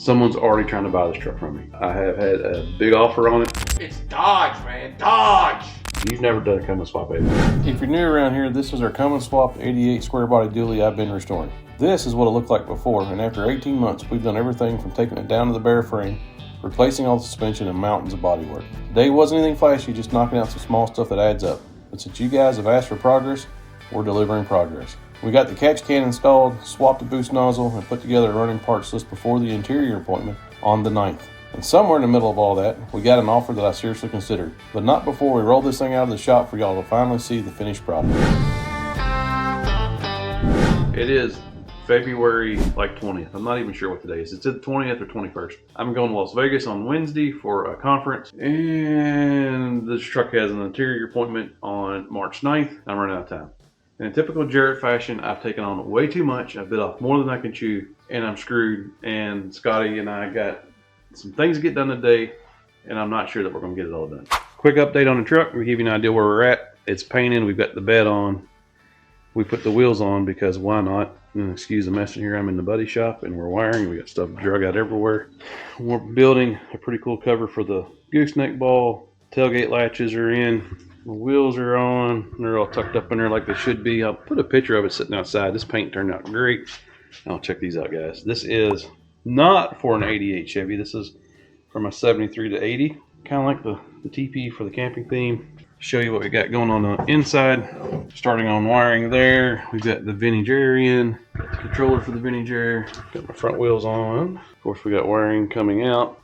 Someone's already trying to buy this truck from me. I have had a big offer on it. It's Dodge, man, Dodge! You've never done a Cummins swap, have you? If you're new around here, this is our Cummins swap 88 square body dually I've been restoring. This is what it looked like before, and after 18 months, we've done everything from taking it down to the bare frame, replacing all the suspension and mountains of bodywork. Today wasn't anything flashy, just knocking out some small stuff that adds up. But since you guys have asked for progress, we're delivering progress. We got the catch can installed, swapped the boost nozzle, and put together a running parts list before the interior appointment on the 9th. And somewhere in the middle of all that, we got an offer that I seriously considered. But not before we roll this thing out of the shop for y'all to finally see the finished product. It is February 20th. I'm not even sure what today is. It's the 20th or 21st. I'm going to Las Vegas on Wednesday for a conference, and this truck has an interior appointment on March 9th. I'm running out of time. In typical Jarrett fashion, I've taken on way too much. I've bit off more than I can chew, and I'm screwed. And Scotty and I got some things to get done today, and I'm not sure that we're going to get it all done. Quick update on the truck. We'll give you an idea where we're at. It's painted. We've got the bed on. We put the wheels on because why not? And excuse the mess in here. I'm in the buddy shop, and we're wiring. We got stuff drug out everywhere. We're building a pretty cool cover for the gooseneck ball. Tailgate latches are in. The wheels are on. They're all tucked up in there like they should be. I'll put a picture of it sitting outside. This paint turned out great. I'll check these out, guys. This is not for an 88 Chevy. This is from a 73 to 80. Kind of like the TP for the camping theme. Show you what we got going on the inside. Starting on wiring there. We've got the vintage air in. Got the controller for the vintage air. Got my front wheels on. Of course, we got wiring coming out.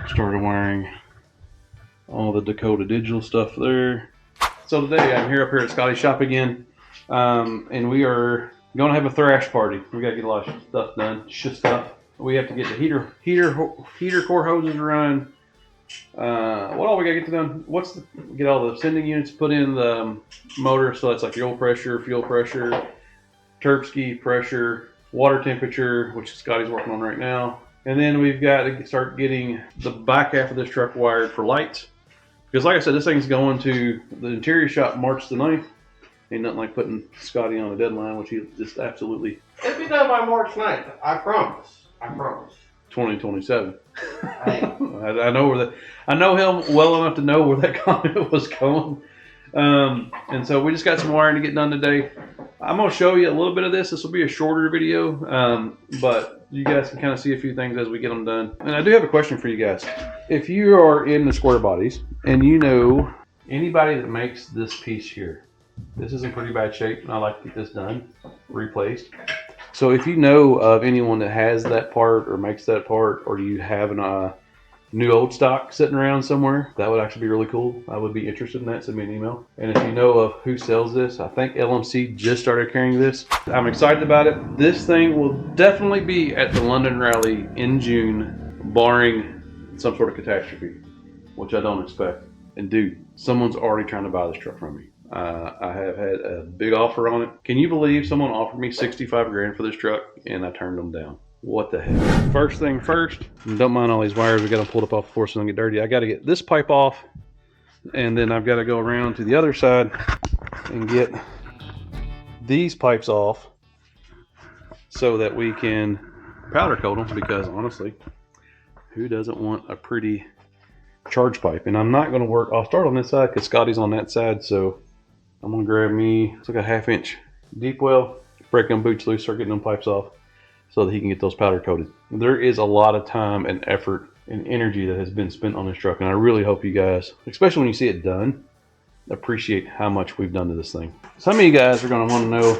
Started wiring all the Dakota digital stuff there. So today I'm here at Scotty's shop again, and we are going to have a thrash party. We got to get a lot of stuff done. Stuff. We have to get the heater core hoses run. What all we got to get done? Get all the sending units put in the motor, so that's like the oil pressure, fuel pressure, turb ski pressure, water temperature, which Scotty's working on right now. And then we've got to start getting the back half of this truck wired for lights. Because like I said, this thing's going to the interior shop March the 9th. Ain't nothing like putting Scotty on a deadline, which he just absolutely... It'll be done by March 9th, I promise. I promise. 2027. I know where that... I know him well enough to know where that comment was going. And so we just got some wiring to get done today. I'm going to show you a little bit of this. This will be a shorter video, but you guys can kind of see a few things as we get them done. And I do have a question for you guys. If you are in the square bodies and you know anybody that makes this piece here, this is in pretty bad shape and I'd like to get this done, replaced. So if you know of anyone that has that part or makes that part, or you have a new old stock sitting around somewhere, that would actually be really cool. I would be interested in that. Send me an email. And if you know of who sells this, I think LMC just started carrying this. I'm excited about it. This thing will definitely be at the London Rally in June, barring some sort of catastrophe, which I don't expect. And dude, someone's already trying to buy this truck from me. I have had a big offer on it. Can you believe someone offered me 65 grand for this truck and I turned them down? What the heck? First thing first, don't mind all these wires. We got them pulled up off before so they don't get dirty. I got to get this pipe off, and then I've got to go around to the other side and get these pipes off so that we can powder coat them, because honestly, who doesn't want a pretty charge pipe? And I'm not going to work, I'll start on this side because Scotty's on that side, so I'm going to grab me, it's like a 1/2 inch deep well, break them boots loose, start getting them pipes off so that he can get those powder coated. There is a lot of time and effort and energy that has been spent on this truck, and I really hope you guys, especially when you see it done, appreciate how much we've done to this thing. Some of you guys are going to want to know,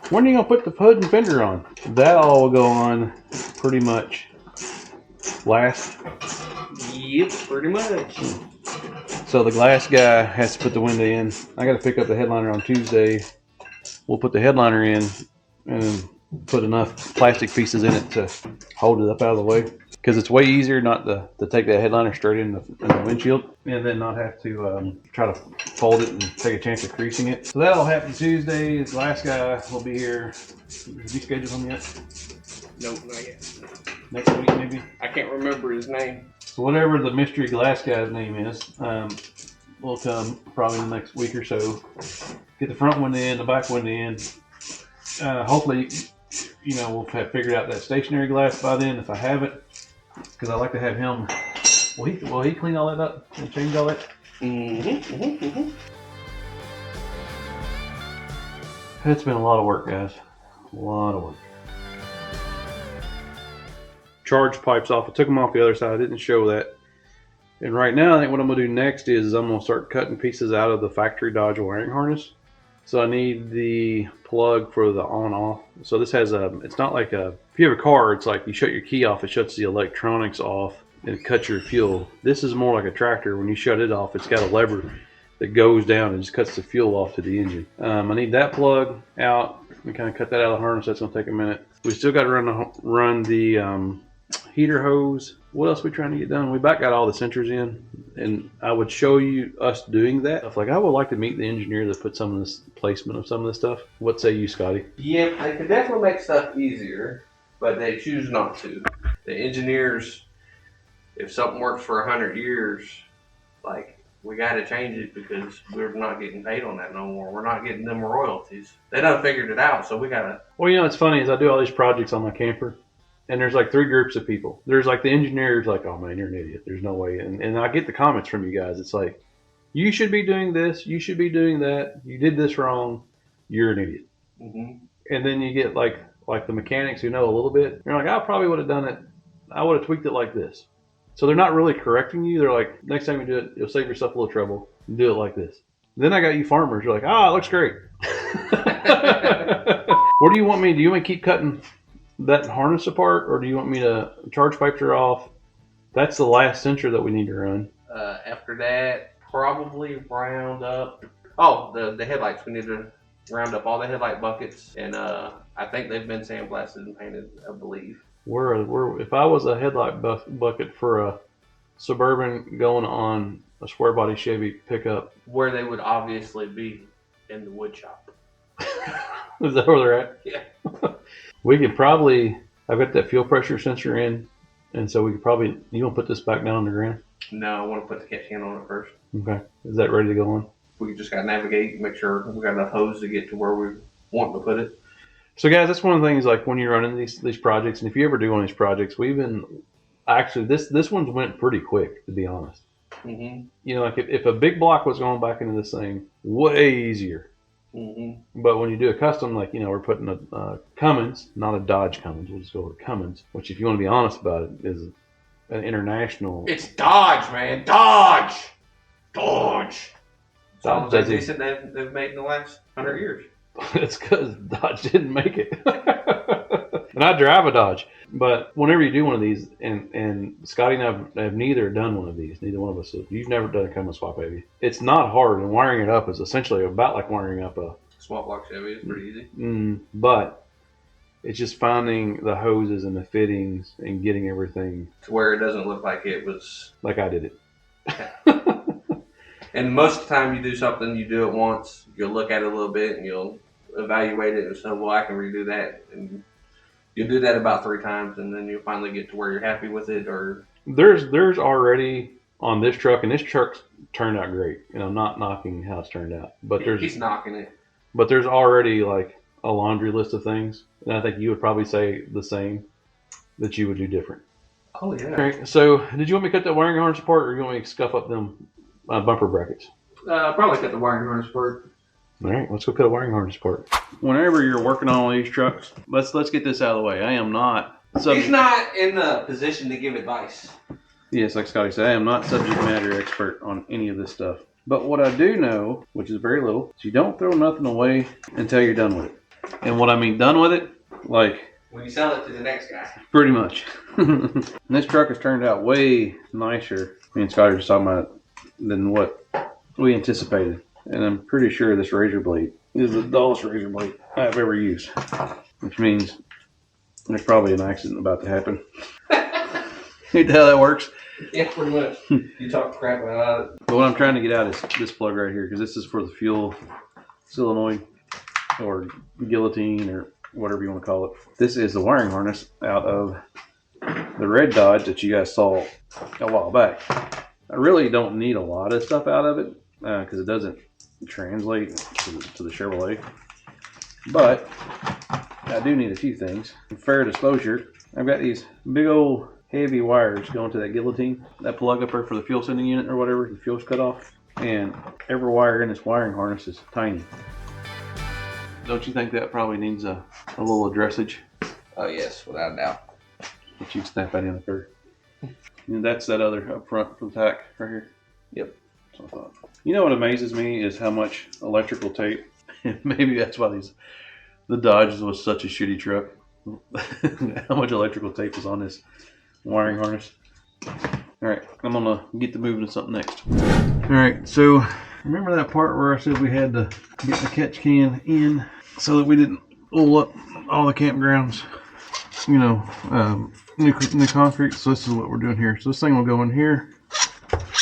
when are you going to put the hood and fender on? That all will go on pretty much last. Yep, pretty much. So the glass guy has to put the window in. I got to pick up the headliner on Tuesday. We'll put the headliner in and put enough plastic pieces in it to hold it up out of the way, because it's way easier not to take that headliner straight in the windshield and then not have to try to fold it and take a chance of creasing it. So that'll happen Tuesday. The last guy will be here. Have you scheduled him yet? Nope, not yet. Next week maybe? I can't remember his name. So whatever the mystery glass guy's name is, will come probably in the next week or so. Get the front window in, the back window in. Hopefully you know, we'll have figured out that stationary glass by then if I haven't, because I like to have him. Will he clean all that up and change all that? It's been a lot of work, guys. A lot of work. Charge pipes off. I took them off the other side. I didn't show that. And right now, I think what I'm going to do next is I'm going to start cutting pieces out of the factory Dodge wiring harness. So I need the plug for the on-off. So this has it's not like if you have a car, it's like you shut your key off, it shuts the electronics off and it cuts your fuel. This is more like a tractor. When you shut it off, it's got a lever that goes down and just cuts the fuel off to the engine. I need that plug out and kind of cut that out of the harness. That's going to take a minute. We still got to run the heater hose. What else are we trying to get done? We about got all the sensors in, and I would show you us doing that. Like, I would like to meet the engineer that put some of this placement of some of this stuff. What say you, Scotty? Yeah, they could definitely make stuff easier, but they choose not to. The engineers, if something works for 100 years, like, we got to change it because we're not getting paid on that no more. We're not getting them royalties. They done figured it out, so we got to. Well, you know, it's funny is I do all these projects on my camper. And there's like 3 groups of people. There's like the engineers, like, oh man, you're an idiot. There's no way. And I get the comments from you guys. It's like, you should be doing this. You should be doing that. You did this wrong. You're an idiot. And then you get like the mechanics who know a little bit. They're like, I probably would have done it. I would have tweaked it like this. So they're not really correcting you. They're like, next time you do it, you'll save yourself a little trouble. Do it like this. Then I got you farmers. You're like, it looks great. What do you want me to do? Do you want me to keep cutting that harness apart, or do you want me to charge pipes are off? That's the last sensor that we need to run. After that, probably round up. The headlights. We need to round up all the headlight buckets, and I think they've been sandblasted and painted, I believe. If I was a headlight bucket for a Suburban going on a square body Chevy pickup, where they would obviously be in the wood shop. Is that where they're at? Yeah. We could probably, I've got that fuel pressure sensor in, and so we could probably, you want to put this back down on the ground? No, I want to put the catch can on it first. Okay. Is that ready to go on? We just got to navigate and make sure we got enough hose to get to where we want to put it. So guys, that's one of the things, like when you're running these projects, and if you ever do one of these projects, we've been, actually this one's went pretty quick, to be honest. You know, like if a big block was going back into this thing, way easier. But when you do a custom, like, you know, we're putting a Cummins, not a Dodge Cummins, we'll just go with Cummins, which, if you want to be honest about it, is an international. It's Dodge, man. Dodge. Dodge decent they've made in the last 100 years. It's because Dodge didn't make it. And I drive a Dodge. But whenever you do one of these, and Scotty and I have neither done one of these. Neither one of us. You've never done a Cummins swap, have you? It's not hard, and wiring it up is essentially about like wiring up a swap block Chevy. It's pretty easy. But it's just finding the hoses and the fittings and getting everything to where it doesn't look like it was like I did it. And most of the time you do something, you do it once, you'll look at it a little bit and you'll evaluate it and say, well, I can redo that. And you'll do that about 3 times, and then you'll finally get to where you're happy with it. Or there's already on this truck, and this truck's turned out great. And I'm not knocking how it's turned out, but he's knocking it. But there's already like a laundry list of things, and I think you would probably say the same, that you would do different. Oh yeah. Okay, so did you want me to cut that wiring harness apart, or you want me to scuff up them bumper brackets? Probably cut the wiring harness apart. All right, let's go cut a wiring harness apart. Whenever you're working on one of these trucks, let's get this out of the way. I am not He's not in the position to give advice. Yes, like Scotty said, I am not subject matter expert on any of this stuff. But what I do know, which is very little, is you don't throw nothing away until you're done with it. And what I mean done with it, like when you sell it to the next guy. Pretty much. And this truck has turned out way nicer, me and Scotty were talking about, than what we anticipated. And I'm pretty sure this razor blade is the dullest razor blade I've ever used. Which means there's probably an accident about to happen. You know how that works? Yeah, pretty much. You talk crap about it. But what I'm trying to get out is this plug right here, because this is for the fuel solenoid or guillotine or whatever you want to call it. This is the wiring harness out of the red Dodge that you guys saw a while back. I really don't need a lot of stuff out of it because it doesn't translate to the Chevrolet. But I do need a few things. Fair disclosure, I've got these big old heavy wires going to that guillotine, that plug up there for the fuel sending unit or whatever, the fuel's cut off. And every wire in this wiring harness is tiny. Don't you think that probably needs a little addressage? Oh yes, without a doubt. That you can snap that in the curve. And that's that other up front for the tack right here. Yep. So I thought. You know what amazes me is how much electrical tape. Maybe that's why the Dodge was such a shitty truck. How much electrical tape is on this wiring harness. Alright, I'm gonna get to moving to something next. Alright, so remember that part where I said we had to get the catch can in so that we didn't oil up all the campgrounds, you know, new concrete. So this is what we're doing here. So this thing will go in here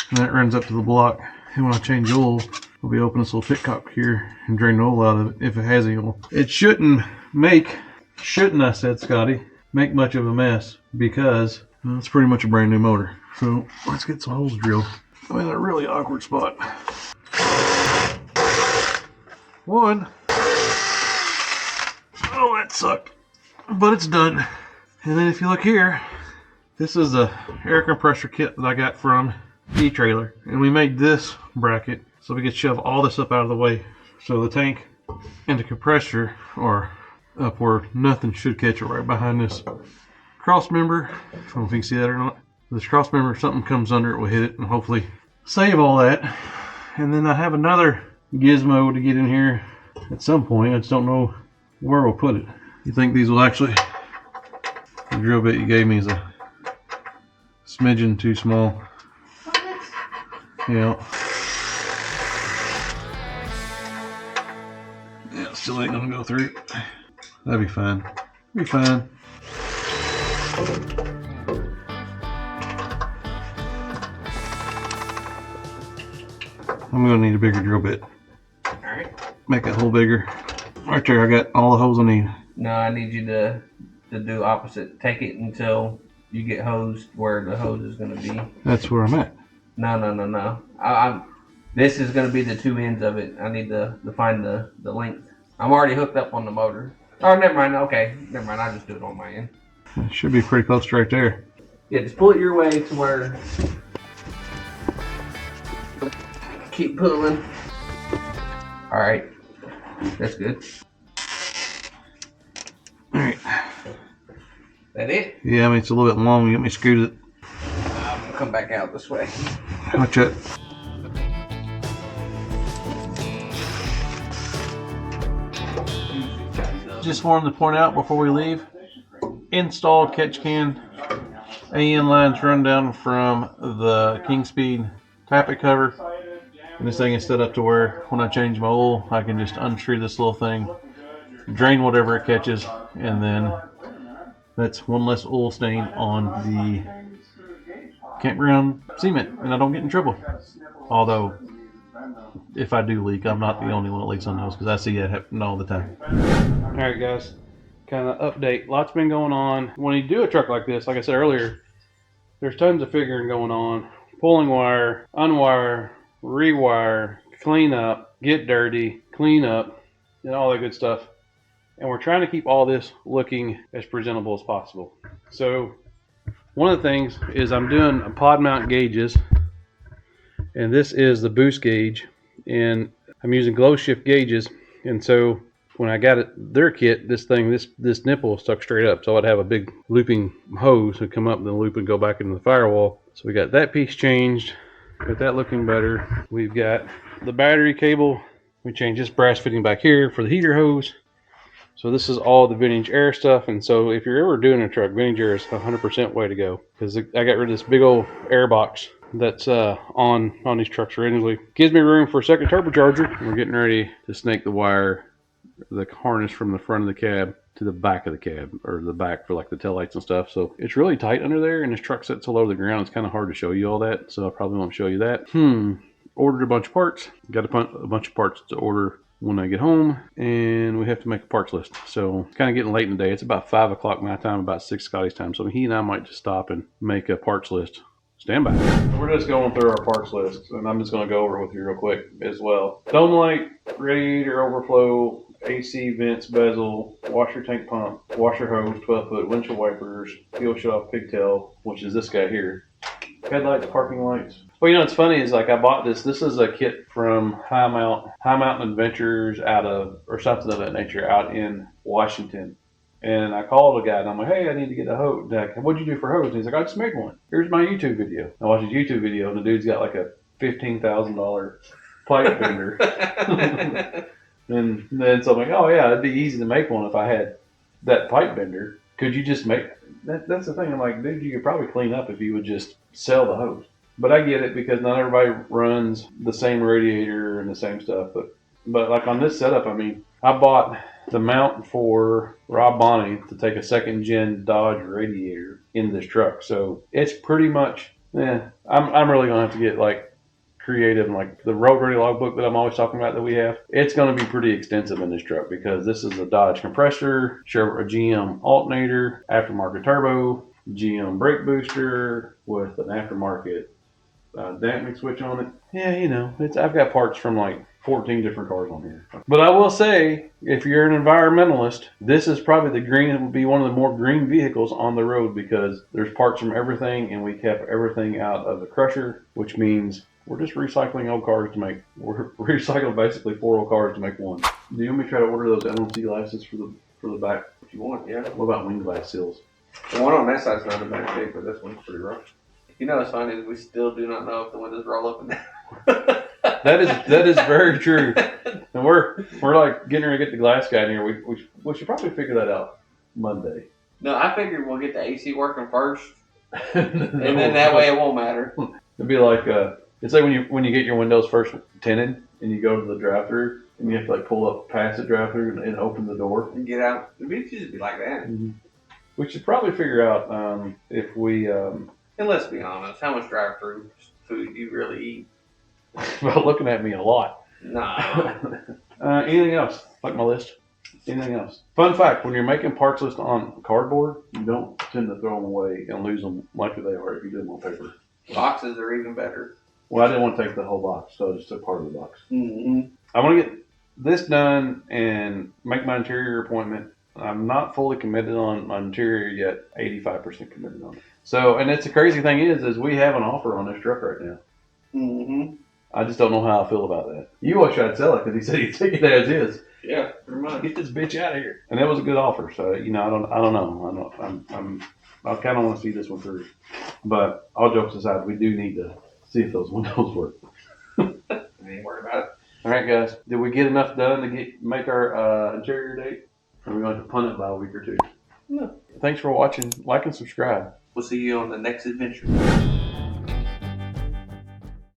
and that runs up to the block. And when I change oil, we'll be opening this little pitcock here and drain the oil out of it if it has any oil. It shouldn't, I said, Scotty, make much of a mess because it's pretty much a brand new motor. So let's get some holes drilled. I'm in a really awkward spot. One. Oh, that sucked. But it's done. And then if you look here, this is the air compressor kit that I got from E-Trailer. And we made this bracket so we could shove all this up out of the way. So the tank and the compressor are up where nothing should catch it, right behind this cross member. I don't know if you can see that or not. This cross member, if something comes under it, will hit it and hopefully save all that. And then I have another gizmo to get in here at some point. I just don't know where we'll put it. You think these will actually, the drill bit you gave me is a smidgen too small. Yeah. Yeah, still ain't gonna go through. That'd be fine. Be fine. I'm gonna need a bigger drill bit. Alright. Make that hole bigger. Right there, I got all the holes I need. No, I need you to do opposite. Take it until you get hosed where the hose is going to be. That's where I'm at. No. This is going to be the two ends of it. I need to find the length. I'm already hooked up on the motor. Oh, never mind. Okay, never mind. I'll just do it on my end. It should be pretty close to right there. Yeah, just pull it your way to where. Keep pulling. All right, that's good. All right. That it? Yeah, I mean it's a little bit long. You got me screwed it. I'm gonna come back out this way. Watch it. Just wanted to point out before we leave, installed catch can AN lines run down from the King Speed tappet cover. And this thing is set up to where when I change my oil, I can just unscrew this little thing, drain whatever it catches, and then that's one less oil stain on the campground cement, and I don't get in trouble. Although, if I do leak, I'm not the only one that leaks on those, because I see that happen all the time. Alright guys, kind of update. Lots been going on. When you do a truck like this, like I said earlier, there's tons of figuring going on. Pulling wire, unwire, rewire, clean up, get dirty, clean up, and all that good stuff. And we're trying to keep all this looking as presentable as possible. So one of the things is I'm doing pod mount gauges, and this is the boost gauge, and I'm using glow shift gauges. And so when I got their kit, this nipple stuck straight up, so I'd have a big looping hose would come up, and the loop would go back into the firewall. So we got that piece changed, got that looking better. We've got the battery cable. We changed this brass fitting back here for the heater hose. So this is all the vintage air stuff. And so if you're ever doing a truck, vintage air is 100% way to go, because I got rid of this big old air box that's on these trucks originally. Gives me room for a second turbocharger. We're getting ready to snake the wire, the harness from the front of the cab to the back of the cab, or the back for like the taillights and stuff. So it's really tight under there, and this truck sits so low to the ground, it's kind of hard to show you all that. So I probably won't show you that. Ordered a bunch of parts. Got a bunch of parts to order when I get home, and we have to make a parts list. So it's kind of getting late in the day. It's about 5 o'clock my time, about 6 Scotty's time. So he and I might just stop and make a parts list. Stand by. We're just going through our parts list, and I'm just going to go over it with you real quick as well. Dome light, radiator overflow, AC vents, bezel, washer tank pump, washer hose, 12-foot, windshield wipers, fuel shut off pigtail, which is this guy here. Headlights, parking lights. Well, you know, what's funny is like I bought this. This is a kit from High Mountain Adventures or something of that nature out in Washington. And I called a guy and I'm like, hey, I need to get a hose. Like, what'd you do for hose? And he's like, I just made one. Here's my YouTube video. I watched his YouTube video and the dude's got like a $15,000 pipe bender. And then so I'm like, oh yeah, it'd be easy to make one if I had that pipe bender. Could you just make that? That's the thing. I'm like, dude, you could probably clean up if you would just sell the hose. But I get it because not everybody runs the same radiator and the same stuff. But like on this setup, I mean, I bought the mount for Rob Bonney to take a second gen Dodge radiator in this truck. So it's pretty much, I'm really gonna have to get like creative, and like the road ready logbook that I'm always talking about that we have. It's gonna be pretty extensive in this truck because this is a Dodge compressor, a GM alternator, aftermarket turbo, GM brake booster with an aftermarket damping switch on it. Yeah, you know, I've got parts from like 14 different cars on here. But I will say, if you're an environmentalist, this is probably it would be one of the more green vehicles on the road because there's parts from everything and we kept everything out of the crusher, which means we're just recycling old cars we're recycling basically 4 old cars to make one. Do you want me to try to order those LMC glasses for the back? If you want, yeah. What about wing glass seals? The one on that side's not in bad shape, but this one's pretty rough. You know what's funny is we still do not know if the windows roll up and down. That is very true. And we're like getting ready to get the glass guy in here. We should probably figure that out Monday. No, I figured we'll get the AC working first, and then that way it won't matter. It'd be like it's like when you get your windows first tinted and you go to the drive-through and you have to like pull up past the drive-through and open the door and get out. It would just be like that. Mm-hmm. We should probably figure out if we. And let's be honest, how much drive-through food do you really eat? About looking at me a lot. Nah. Anything else? Like my list? Anything else? Fun fact, when you're making parts list on cardboard, you don't tend to throw them away and lose them like they are if you do them on paper. Boxes are even better. Well, I didn't want to take the whole box, so I just took part of the box. Mm-hmm. I want to get this done and make my interior appointment. I'm not fully committed on my interior yet, 85% committed on it. So, and it's the crazy thing is we have an offer on this truck right now. Mm-hmm. I just don't know how I feel about that. You always try to sell it because he said he'd take it as is. Yeah, pretty much. Get this bitch out of here. And that was a good offer. So, you know, I don't know. I kind of want to see this one through. But all jokes aside, we do need to see if those windows work. I ain't worried about it. All right, guys. Did we get enough done to make our interior date? Or are we going to punt it by a week or two? No. Thanks for watching. Like and subscribe. We'll see you on the next adventure.